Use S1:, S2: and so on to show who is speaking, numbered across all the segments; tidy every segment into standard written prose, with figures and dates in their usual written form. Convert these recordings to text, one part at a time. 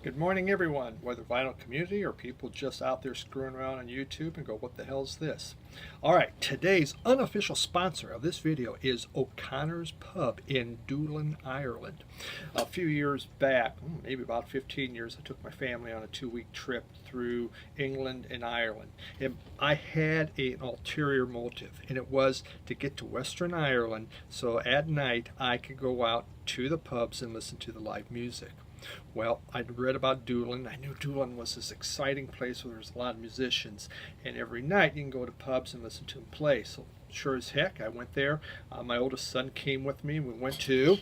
S1: Good morning, everyone, whether vinyl community or people just out there screwing around on YouTube and go, what the hell's this? All right, today's unofficial sponsor of this video is O'Connor's Pub in Doolin, Ireland. A few years back, maybe about 15 years, I took my family on a 2-week trip through England and Ireland. And I had an ulterior motive, and it was to get to Western Ireland so at night I could go out to the pubs and listen to the live music. Well, I'd read about Doolin. I knew Doolin was this exciting place where there's a lot of musicians, and every night you can go to pubs and listen to them play. So sure as heck, I went there. My oldest son came with me. We went to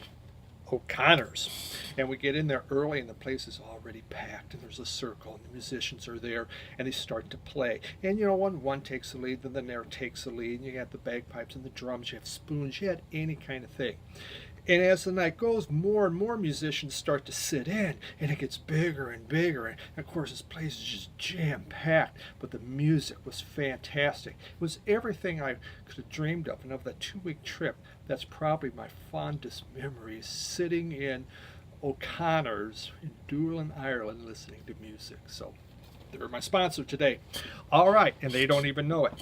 S1: O'Connor's, and we get in there early, and the place is already packed, and there's a circle, and the musicians are there, and they start to play. And you know, one takes the lead, then the next takes the lead, and you got the bagpipes and the drums, you have spoons, you had any kind of thing. And as the night goes, more and more musicians start to sit in, and it gets bigger and bigger. And of course, this place is just jam-packed, but the music was fantastic. It was everything I could have dreamed of. And of that 2-week trip, that's probably my fondest memories, sitting in O'Connor's in Doolin, Ireland, listening to music. So they're my sponsor today. All right, and they don't even know it.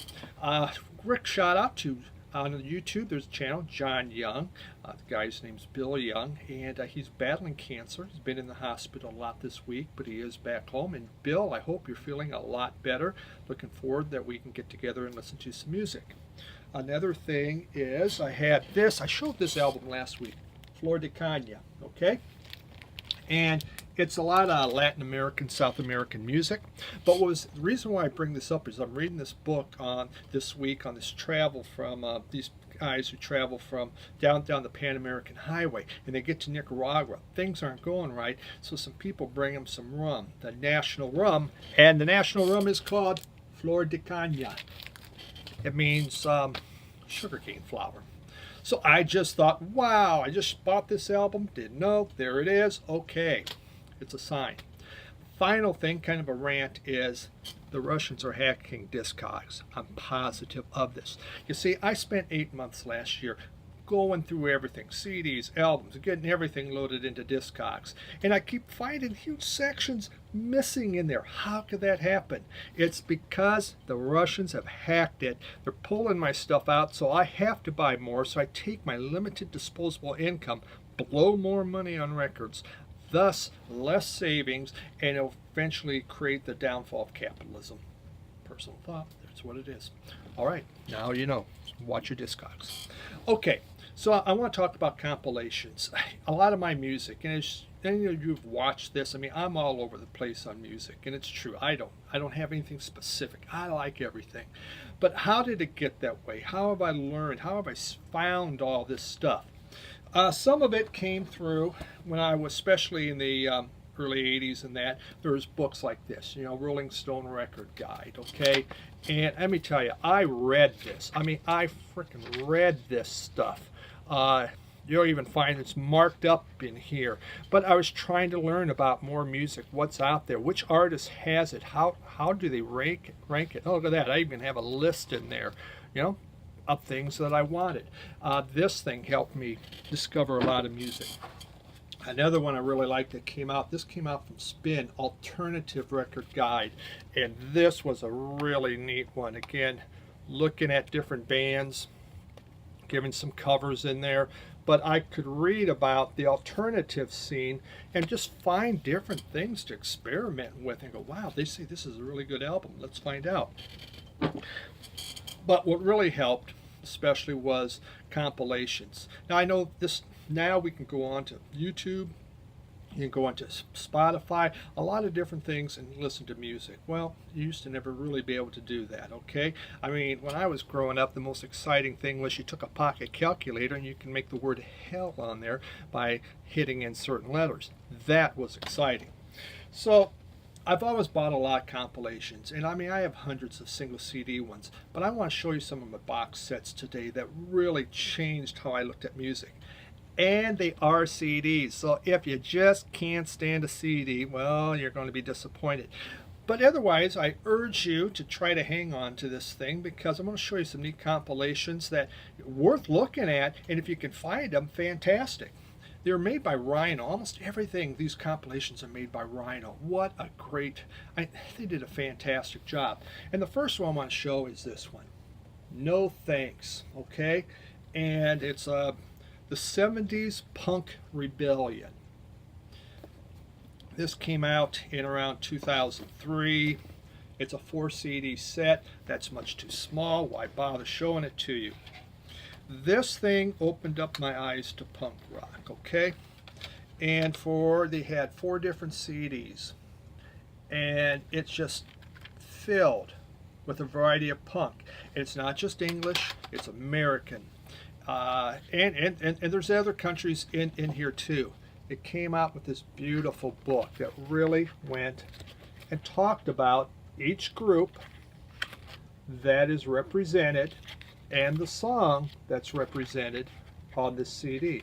S1: Quick shout out to on YouTube, there's a channel, John Young. The guy's name's Bill Young, and he's battling cancer. He's been in the hospital a lot this week, but he is back home. And Bill, I hope you're feeling a lot better. Looking forward that we can get together and listen to some music. Another thing is I showed this album last week, Flor de Konya, okay? And it's a lot of Latin American, South American music. But the reason why I bring this up is I'm reading this book on this week on this travel from these guys who travel from down the Pan American Highway, and they get to Nicaragua. Things aren't going right, so some people bring them some rum, the national rum, and the national rum is called Flor de Caña. It means sugarcane flower. So I just thought, wow, I just bought this album, didn't know, there it is, okay. It's a sign. Final thing, kind of a rant, is the Russians are hacking Discogs. I'm positive of this. You see, I spent 8 months last year going through everything, CDs, albums, getting everything loaded into Discogs. And I keep finding huge sections missing in there. How could that happen? It's because the Russians have hacked it. They're pulling my stuff out, so I have to buy more. So I take my limited disposable income, blow more money on records, thus less savings, and it'll eventually create the downfall of capitalism. Personal thought, that's what it is. All right, now you know. Watch your Discogs. Okay, so I want to talk about compilations. A lot of my music, and as any of you have watched this, I mean, I'm all over the place on music, and it's true. I don't have anything specific. I like everything. But how did it get that way? How have I learned? How have I found all this stuff? Some of it came through when I was, especially in the early 80s and that, there was books like this, you know, Rolling Stone Record Guide, okay? And let me tell you, I read this. I mean, I freaking read this stuff. You'll even find it's marked up in here. But I was trying to learn about more music, what's out there, which artist has it, how do they rank it? Oh, look at that, I even have a list in there, you know, of things that I wanted. This thing helped me discover a lot of music. Another one I really liked that came out, this came out from Spin, Alternative Record Guide, and this was a really neat one. Again, looking at different bands, giving some covers in there, but I could read about the alternative scene and just find different things to experiment with and go, wow, they say this is a really good album, let's find out. But what really helped, especially, was compilations. Now I know this, now we can go on to YouTube, you can go on to Spotify, a lot of different things, and listen to music. Well, you used to never really be able to do that, okay? I mean, when I was growing up, the most exciting thing was you took a pocket calculator and you can make the word hell on there by hitting in certain letters. That was exciting. So I've always bought a lot of compilations, and I mean, I have hundreds of single CD ones, but I want to show you some of my box sets today that really changed how I looked at music. And they are CDs, so if you just can't stand a CD, well, you're going to be disappointed. But otherwise, I urge you to try to hang on to this thing, because I'm going to show you some neat compilations that are worth looking at, and if you can find them, fantastic. They're made by Rhyno. Almost everything, these compilations are made by Rhyno. What a great, they did a fantastic job. And the first one I want to show is this one, No Thanks, okay? And it's the 70s Punk Rebellion. This came out in around 2003. It's a 4 CD set. That's much too small. Why bother showing it to you? This thing opened up my eyes to punk rock, okay? And they had 4 different CDs. And it's just filled with a variety of punk. It's not just English, it's American. And there's other countries in here too. It came out with this beautiful book that really went and talked about each group that is represented and the song that's represented on this CD.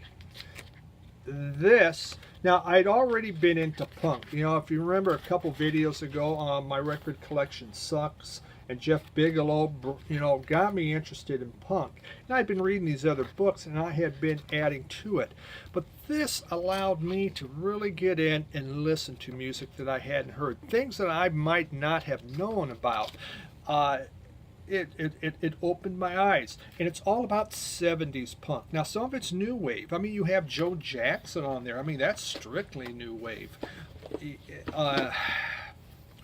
S1: Now I'd already been into punk. You know, if you remember a couple videos ago, my record collection sucks, and Jeff Bigelow, you know, got me interested in punk. And I'd been reading these other books, and I had been adding to it. But this allowed me to really get in and listen to music that I hadn't heard, things that I might not have known about. It opened my eyes, and it's all about 70s punk. Now, some of it's new wave. I mean, you have Joe Jackson on there. I mean, that's strictly new wave.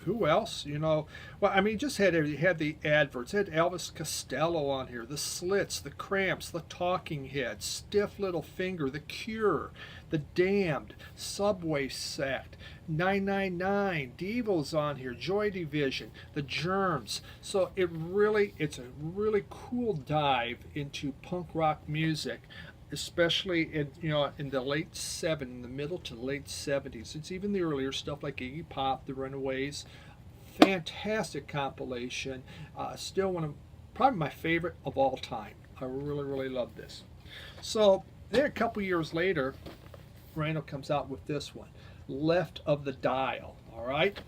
S1: Who else? You know, well, I mean, you had the adverts. It had Elvis Costello on here, the Slits, the Cramps, the Talking Heads, Stiff Little Finger, the Cure, the Damned, Subway Sect, 999, Devo's on here, Joy Division, the Germs. So it's a really cool dive into punk rock music, especially in the middle to late 70s. It's even the earlier stuff like Iggy Pop, The Runaways. Fantastic compilation. Still probably my favorite of all time. I really love this. So then a couple years later, Rhyno comes out with this one, Left of the Dial. All right,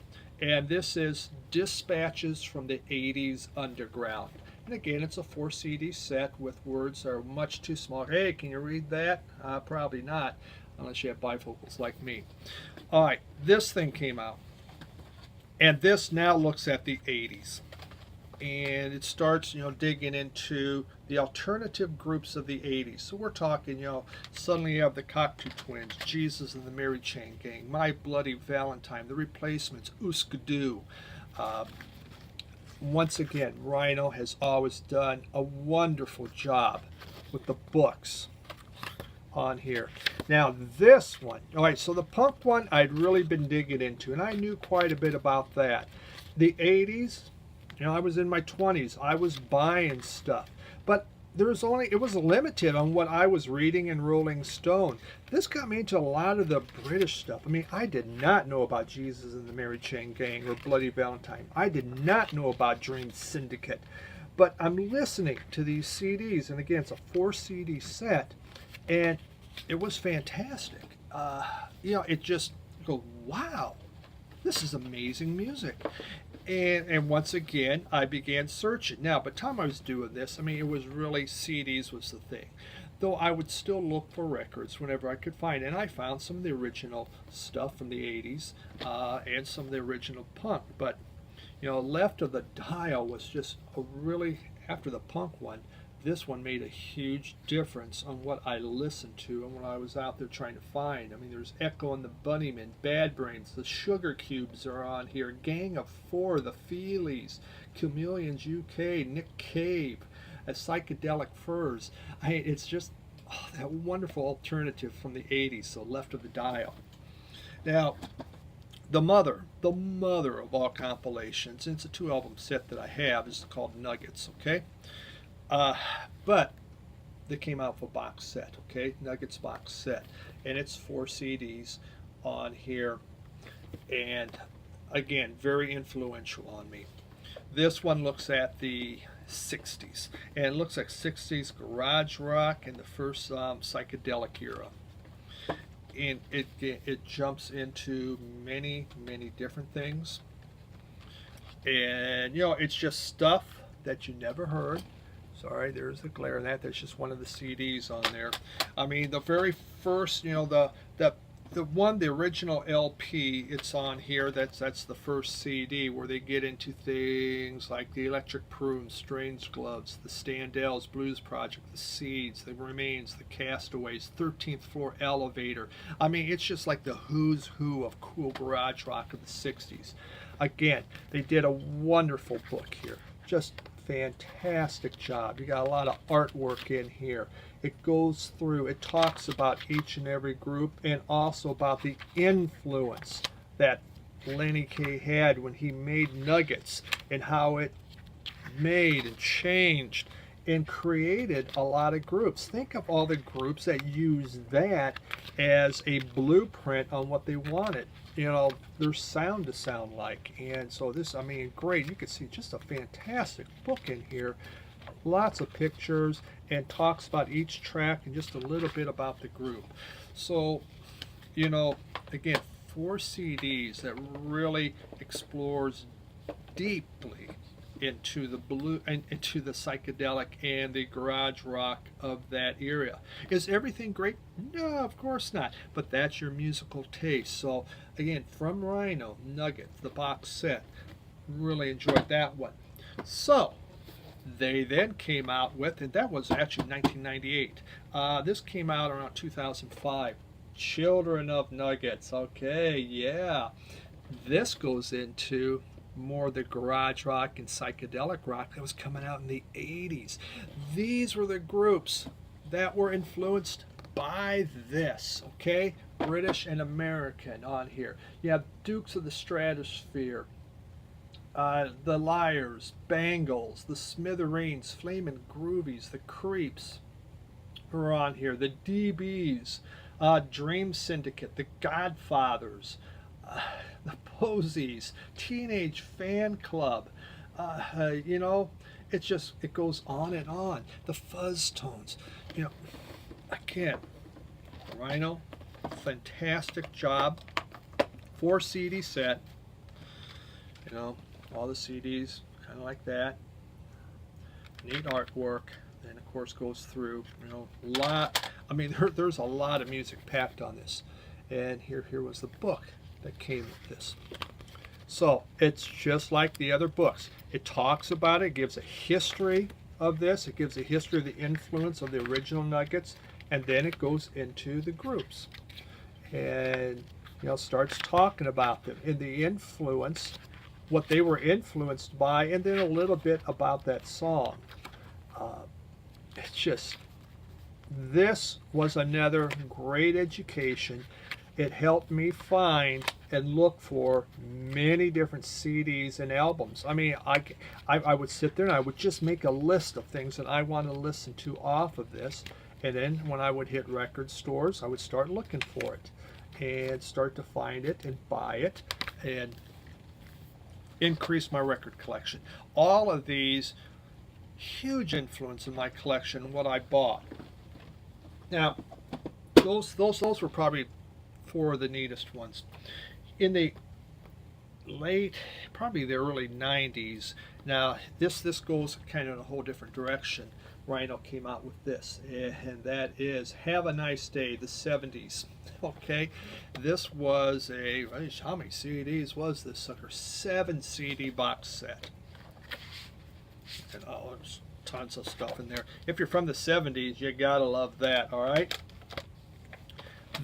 S1: and this is Dispatches from the 80s Underground. And again, it's a 4 CD set with words that are much too small. Hey, can you read that? Probably not, unless you have bifocals like me. All right, this thing came out. And this now looks at the 80s. And it starts, digging into the alternative groups of the 80s. So we're talking, suddenly you have the Cocteau Twins, Jesus and the Mary Chain Gang, My Bloody Valentine, The Replacements, Ooskadoo. Once again, Rhyno has always done a wonderful job with the books on here. Now this one, all right, so the punk one I'd really been digging into, and I knew quite a bit about that. The 80s, I was in my 20s. I was buying stuff, but it was limited on what I was reading in Rolling Stone. This got me into a lot of the British stuff. I mean, I did not know about Jesus and the Mary Chain Gang or Bloody Valentine. I did not know about Dream Syndicate. But I'm listening to these CDs, and again, it's a 4 CD set, and it was fantastic. It just goes, wow, this is amazing music. And once again, I began searching. Now, by the time I was doing this, I mean, it was really CDs was the thing. Though I would still look for records whenever I could find. And I found some of the original stuff from the 80s and some of the original punk. But, Left of the Dial was just after the punk one, this one made a huge difference on what I listened to and what I was out there trying to find. I mean, there's Echo and the Bunnymen, Bad Brains, the Sugar Cubes are on here, Gang of Four, the Feelies, Chameleons UK, Nick Cave, Psychedelic Furs. It's just that wonderful alternative from the 80s, so Left of the Dial. Now, the mother of all compilations, and it's a 2-album set that I have, is called Nuggets, okay? But they came out with a box set, okay? Nuggets box set. And it's 4 CDs on here. And again, very influential on me. This one looks at the 60s. And it looks like 60s garage rock and the first psychedelic era. And it jumps into many different things. And, it's just stuff that you never heard. Sorry, there's the glare in that. That's just one of the CDs on there. I mean, the very first, you know, the original LP, it's on here. That's the first CD where they get into things like the Electric Prunes, Strange Gloves, the Standells, Blues Project, the Seeds, the Remains, the Castaways, 13th Floor Elevator. I mean, it's just like the who's who of cool garage rock of the 60s. Again, they did a wonderful book here. Just fantastic job. You got a lot of artwork in here. It goes through, it talks about each and every group, and also about the influence that Lenny Kaye had when he made Nuggets, and how it made and changed and created a lot of groups. Think of all the groups that used that as a blueprint on what they wanted, you know, their sound to sound like. And so this, I mean, great. You can see just a fantastic book in here. Lots of pictures, and talks about each track and just a little bit about the group. So, you know, again, 4 CDs that really explores deeply into the into the psychedelic and the garage rock of that era. Is everything great? No, of course not. But that's your musical taste. So again, from Rhyno, Nuggets, the box set. Really enjoyed that one. So they then came out with, and that was actually 1998. This came out around 2005. Children of Nuggets. Okay, yeah. This goes into more the garage rock and psychedelic rock that was coming out in the 80s. These were the groups that were influenced by this, okay? British and American on here. You have Dukes of the Stratosphere, the Liars, Bangles, the Smithereens, Flamin' Groovies, the Creeps are on here, the DBs, Dream Syndicate, the Godfathers, the Posies, Teenage Fan Club, you know, it goes on and on. The Fuzz Tones, you know, again, Rhyno, fantastic job. 4 CD set, you know, all the CDs kind of like that. Neat artwork, and of course goes through, you know, I mean, there's a lot of music packed on this. And here was the book that came with this. So it's just like the other books. It talks about it, gives a history of this, it gives a history of the influence of the original Nuggets, and then it goes into the groups. And, you know, starts talking about them and the influence, what they were influenced by, and then a little bit about that song. It's just, this was another great education. It helped me find and look for many different CDs and albums. I mean, I would sit there and I would just make a list of things that I want to listen to off of this. And then when I would hit record stores, I would start looking for it and start to find it and buy it and increase my record collection. All of these, huge influence in my collection, what I bought. Now, those were probably 4 of the neatest ones. In the late, probably the early 90s, now this goes kind of in a whole different direction. Rhyno came out with this, and that is Have a Nice Day, the 70s. Okay, this was a, how many CDs was this sucker? 7 CD box set. And oh, there's tons of stuff in there. If you're from the 70s, you gotta love that, all right?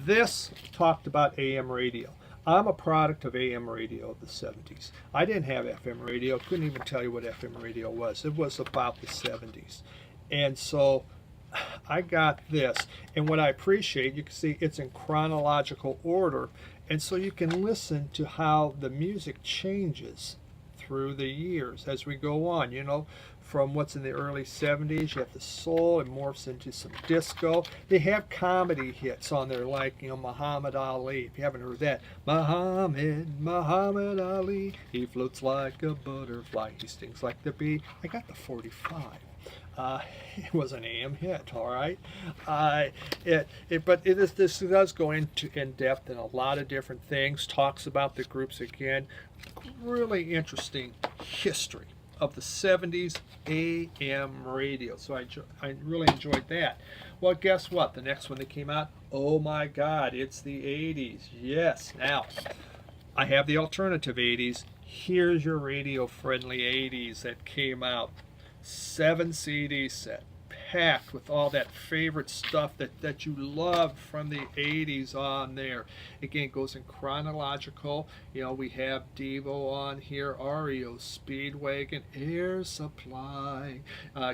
S1: This talked about AM radio. I'm a product of AM radio of the 70s. I didn't have FM radio. Couldn't even tell you what FM radio was. It was about the 70s. And so I got this. And what I appreciate, you can see it's in chronological order. And so you can listen to how the music changes through the years as we go on, you know. From what's in the early 70s, you have the soul, it morphs into some disco. They have comedy hits on there like, you know, Muhammad Ali. If you haven't heard that, Muhammad Ali, he floats like a butterfly, he stings like the bee. I got the 45. It was an AM hit, all right. But this does go into in depth in a lot of different things. Talks about the groups again. Really interesting history of the 70s AM radio. So I really enjoyed that. Well, guess what? The next one that came out, oh my God, it's the 80s. Yes. Now, I have the alternative 80s. Here's your radio-friendly 80s that came out. 7 CD set, packed with all that favorite stuff that you loved from the 80s on there. Again, it goes in chronological. You know, we have Devo on here, REO Speedwagon, Air Supply,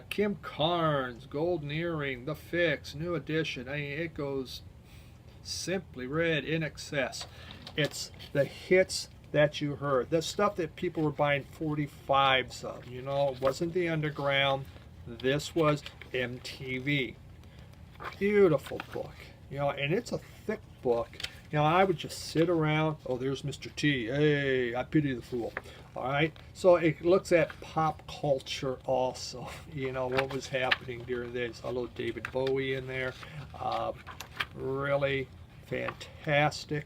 S1: Kim Carnes, Golden Earring, The Fix, New Edition. I mean, it goes Simply Red, In Excess. It's the hits that you heard, the stuff that people were buying 45s of. You know, it wasn't the underground. This was MTV. Beautiful book, you know, and it's a thick book. You know, I would just sit around. Oh, there's Mr. T. Hey, I pity the fool. All right, so it looks at pop culture also. You know, what was happening during this. A little David Bowie in there. Really fantastic.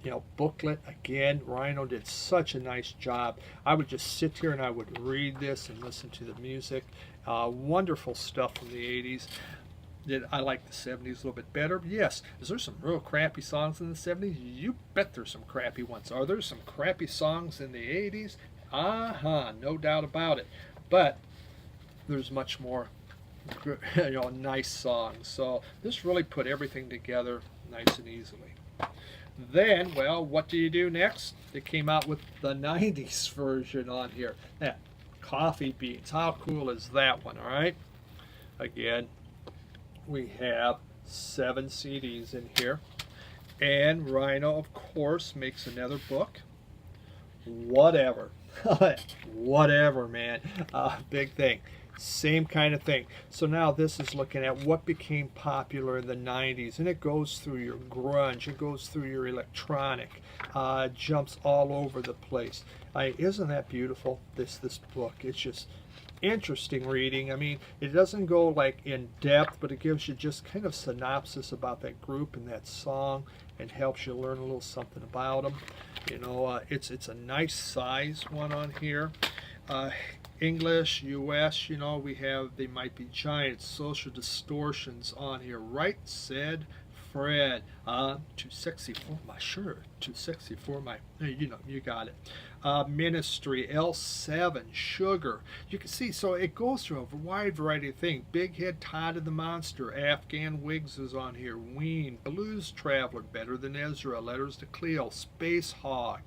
S1: You know, booklet. Again, Rhyno did such a nice job. I would just sit here and I would read this and listen to the music. Wonderful stuff from the 80s. Did I like the 70s a little bit better? Yes. Is there some real crappy songs in the 70s? You bet there's some crappy ones. Are there some crappy songs in the 80s? No doubt about it. But there's much more good, you know, nice songs. So this really put everything together nice and easily. Then, well, what do you do next? They came out with the 90s version on here. That Coffee Beans. How cool is that one, all right? Again, we have 7 CDs in here. And Rhyno, of course, makes another book. Whatever. Whatever, man. Big thing. Same kind of thing. So now this is looking at what became popular in the 90s, and it goes through your grunge, it goes through your electronic, jumps all over the place. Isn't that beautiful, this book? It's just interesting reading. I mean, it doesn't go like in depth, but it gives you just kind of synopsis about that group and that song, and helps you learn a little something about them. You know, it's a nice size one on here. English, US, you know, we have They Might Be Giants, Social Distortions on here. Right Said Fred. Too sexy for my shirt. Too sexy for my, you know, you got it. Ministry, L7, Sugar. You can see, so it goes through a wide variety of things. Big Head Todd and the Monster, Afghan Wigs is on here. Ween, Blues Traveler, Better Than Ezra, Letters to Cleo, Space Hog.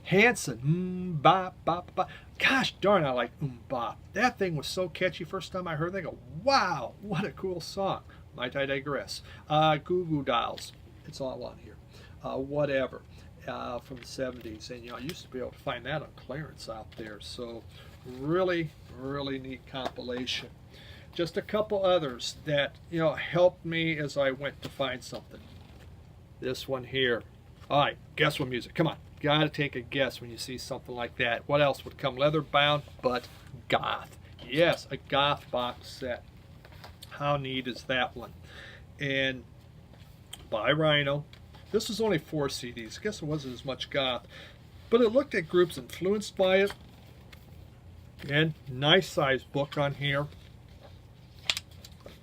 S1: Hanson, bop, bop, bop. Gosh darn, I like bop. That thing was so catchy. First time I heard it, I go, wow, what a cool song. Might I digress? Goo Goo Dolls. It's all on here. Whatever. From the 70s. And, you know, I used to be able to find that on clearance out there. So, really, really neat compilation. Just a couple others that, you know, helped me as I went to find something. This one here. All right, guess what music? Come on. Gotta take a guess when you see something like that. What else would come leather bound but goth? Yes, a goth box set. How neat is that one? And by Rhyno. This was only 4 CDs. I guess it wasn't as much goth, but it looked at groups influenced by it. And nice sized book on here.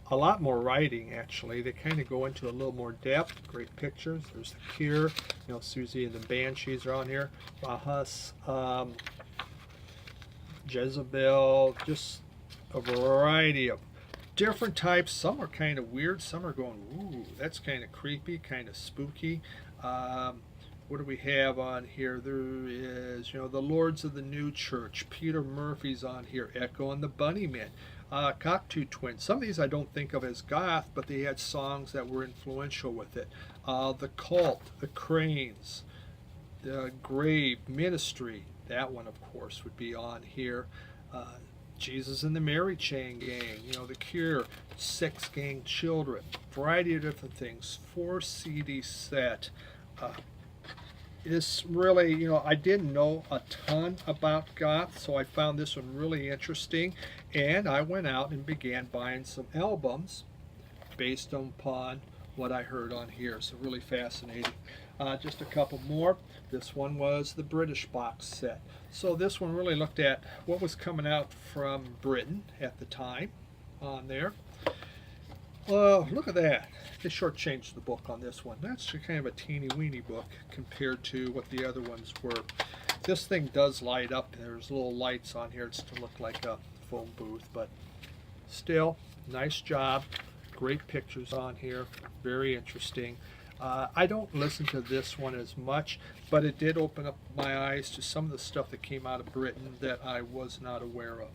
S1: A lot more writing, actually. They kind of go into a little more depth. Great pictures. There's The Cure. You know, Susie and the Banshees are on here. Rahus, Jezebel. Just a variety of different types. Some are kind of weird. Some are going, ooh, that's kind of creepy, kind of spooky. What do we have on here? There is, you know, the Lords of the New Church. Peter Murphy's on here. Echo and the Bunnymen. Cocteau Twins. Some of these I don't think of as goth, but they had songs that were influential with it. The Cult, The Cranes, The Grave, Ministry. That one, of course, would be on here. Jesus and the Mary Chain Gang, you know, The Cure, Sex Gang Children, variety of different things. 4 CD set. It's really, you know, I didn't know a ton about goth, so I found this one really interesting, and I went out and began buying some albums based upon what I heard on here. So really fascinating. Just a couple more. This one was the British box set. So this one really looked at what was coming out from Britain at the time on there. Look at that. They shortchanged the book on this one. That's kind of a teeny weeny book compared to what the other ones were. This thing does light up. There's little lights on here. It's to look like a phone booth, but still, nice job. Great pictures on here. Very interesting. I don't listen to this one as much, but it did open up my eyes to some of the stuff that came out of Britain that I was not aware of.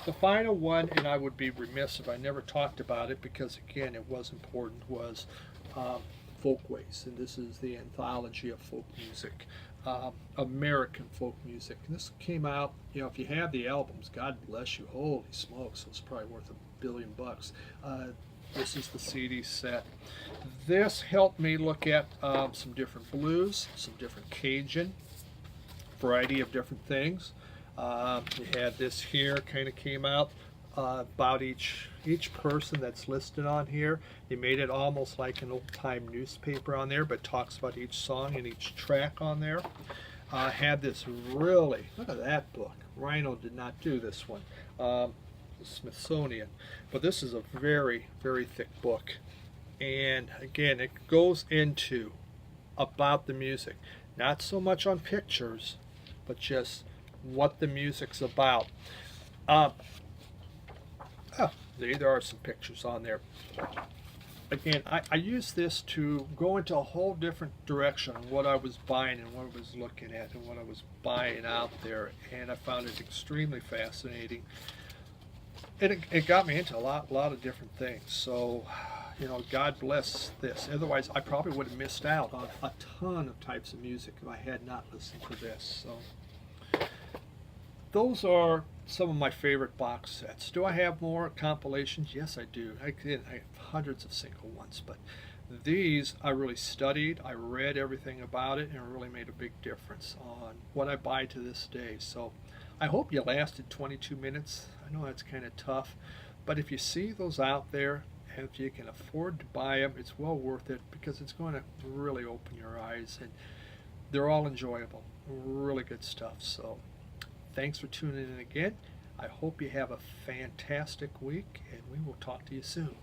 S1: The final one, and I would be remiss if I never talked about it because, again, it was important, was Folkways. And this is the anthology of folk music, American folk music. And this came out, you know, if you have the albums, God bless you. Holy smokes, it's probably worth $1 billion. This is the CD set. This helped me look at some different blues, some different Cajun, variety of different things. You had this here, kind of came out about each person that's listed on here. They made it almost like an old-time newspaper on there, but talks about each song and each track on there. Had this really, look at that book. Rhyno did not do this one. Smithsonian, but this is a very, very thick book, and again, it goes into about the music, not so much on pictures, but just what the music's about. There are some pictures on there. Again, I use this to go into a whole different direction on what I was buying and what I was looking at and what I was buying out there, and I found it extremely fascinating. It got me into a lot of different things. So, you know, God bless this. Otherwise, I probably would have missed out on a ton of types of music if I had not listened to this. So, those are some of my favorite box sets. Do I have more compilations? Yes, I do. I have hundreds of single ones, but these I really studied. I read everything about it, and it really made a big difference on what I buy to this day. So, I hope you lasted 22 minutes. I know that's kind of tough, but if you see those out there, if you can afford to buy them, it's well worth it because it's going to really open your eyes, and they're all enjoyable. Really good stuff. So thanks for tuning in again. I hope you have a fantastic week, and we will talk to you soon.